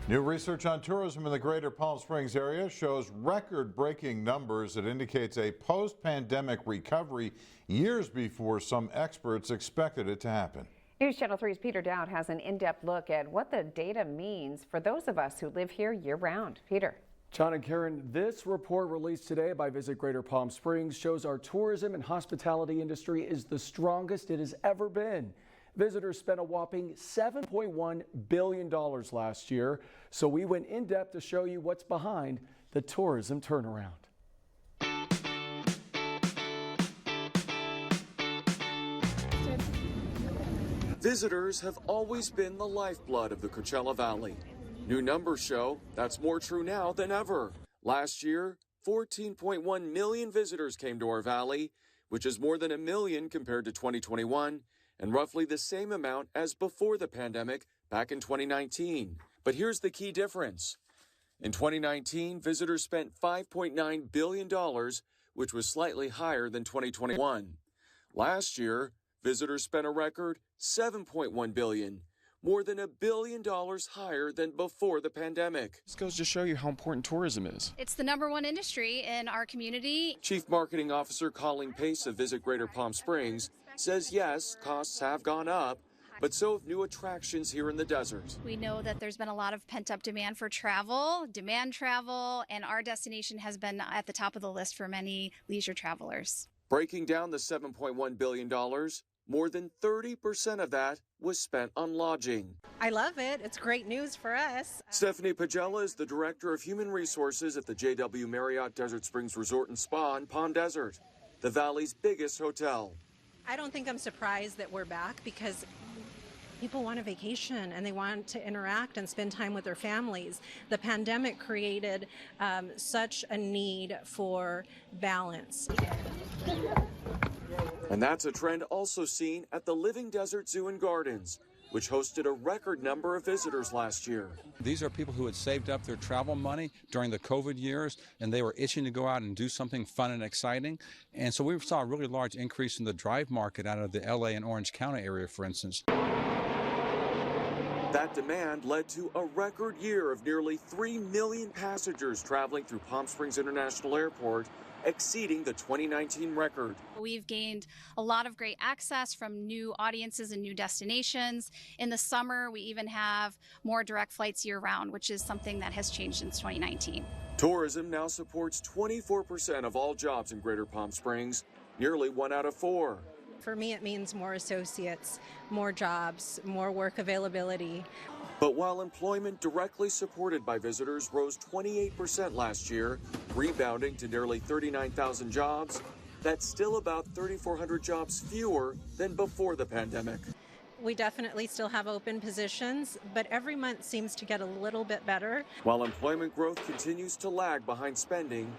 New research on tourism in the greater Palm Springs area shows record-breaking numbers that indicates a post-pandemic recovery years before some experts expected it to happen. News Channel 3's Peter Dowd has an in-depth look at what the data means for those of us who live here year-round. Peter. John and Karen, this report released today by Visit Greater Palm Springs shows our tourism and hospitality industry is the strongest it has ever been. Visitors spent a whopping $7.1 billion last year, so we went in depth to show you what's behind the tourism turnaround. Visitors have always been the lifeblood of the Coachella Valley. New numbers show that's more true now than ever. Last year, 14.1 million visitors came to our valley, which is more than a million compared to 2021, and roughly the same amount as before the pandemic back in 2019. But here's the key difference. In 2019, visitors spent $5.9 billion, which was slightly higher than 2021. Last year, visitors spent a record $7.1 billion, more than $1 billion higher than before the pandemic. This goes to show you how important tourism is. It's the #1 industry in our community. Chief Marketing Officer Colleen Pace of Visit Greater Palm Springs says yes, costs have gone up, but so have new attractions here in the desert. We know that there's been a lot of pent-up demand for travel, and our destination has been at the top of the list for many leisure travelers. Breaking down the $7.1 billion, more than 30% of that was spent on lodging. I love it. It's great news for us. Stephanie Pagella is the Director of Human Resources at the JW Marriott Desert Springs Resort and Spa in Palm Desert, the Valley's biggest hotel. I don't think I'm surprised that we're back because people want a vacation and they want to interact and spend time with their families. The pandemic created such a need for balance. And that's a trend also seen at the Living Desert Zoo and Gardens, which hosted a record number of visitors last year. These are people who had saved up their travel money during the COVID years, and they were itching to go out and do something fun and exciting. And so we saw a really large increase in the drive market out of the LA and Orange County area, for instance. That demand led to a record year of nearly 3 million passengers traveling through Palm Springs International Airport, exceeding the 2019 record. We've gained a lot of great access from new audiences and new destinations. In the summer, we even have more direct flights year-round, which is something that has changed since 2019. Tourism now supports 24% of all jobs in Greater Palm Springs, nearly 1 out of 4. For me, it means more associates, more jobs, more work availability. But while employment directly supported by visitors rose 28% last year, rebounding to nearly 39,000 jobs, that's still about 3,400 jobs fewer than before the pandemic. We definitely still have open positions, but every month seems to get a little bit better. While employment growth continues to lag behind spending,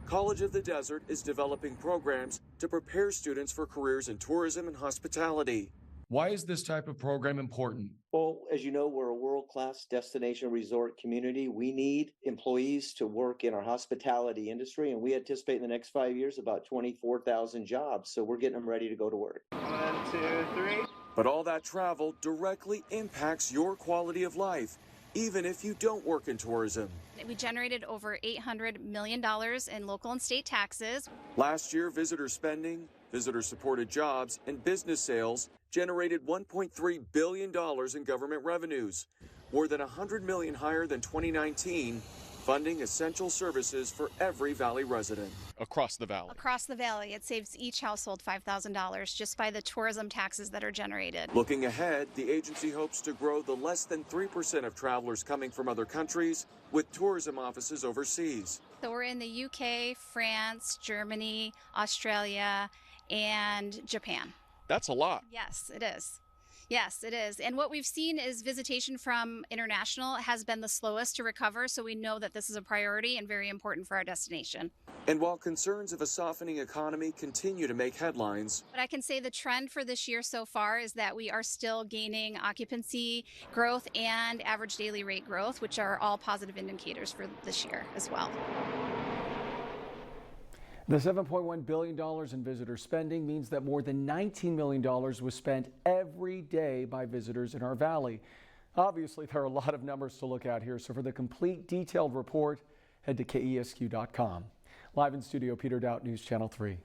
College of the Desert is developing programs to prepare students for careers in tourism and hospitality. Why is this type of program important? Well, as you know, we're a world-class destination resort community. We need employees to work in our hospitality industry, and we anticipate in the next 5 years about 24,000 jobs. So we're getting them ready to go to work. 1, 2, 3. But all that travel directly impacts your quality of life, even if you don't work in tourism. We generated over $800 million in local and state taxes. Last year, visitor spending, visitor-supported jobs, and business sales generated $1.3 billion in government revenues, more than $100 million higher than 2019, funding essential services for every Valley resident. Across the valley. Across the valley, it saves each household $5,000 just by the tourism taxes that are generated. Looking ahead, the agency hopes to grow the less than 3% of travelers coming from other countries with tourism offices overseas. So we're in the UK, France, Germany, Australia, and Japan. That's a lot. Yes, it is. Yes, it is. And what we've seen is visitation from international has been the slowest to recover, so we know that this is a priority and very important for our destination. And while concerns of a softening economy continue to make headlines, but I can say the trend for this year so far is that we are still gaining occupancy growth and average daily rate growth, which are all positive indicators for this year as well. The $7.1 billion in visitor spending means that more than $19 million was spent every day by visitors in our valley. Obviously, there are a lot of numbers to look at here, so for the complete detailed report, head to KESQ.com. Live in studio, Peter Doubt, News Channel 3.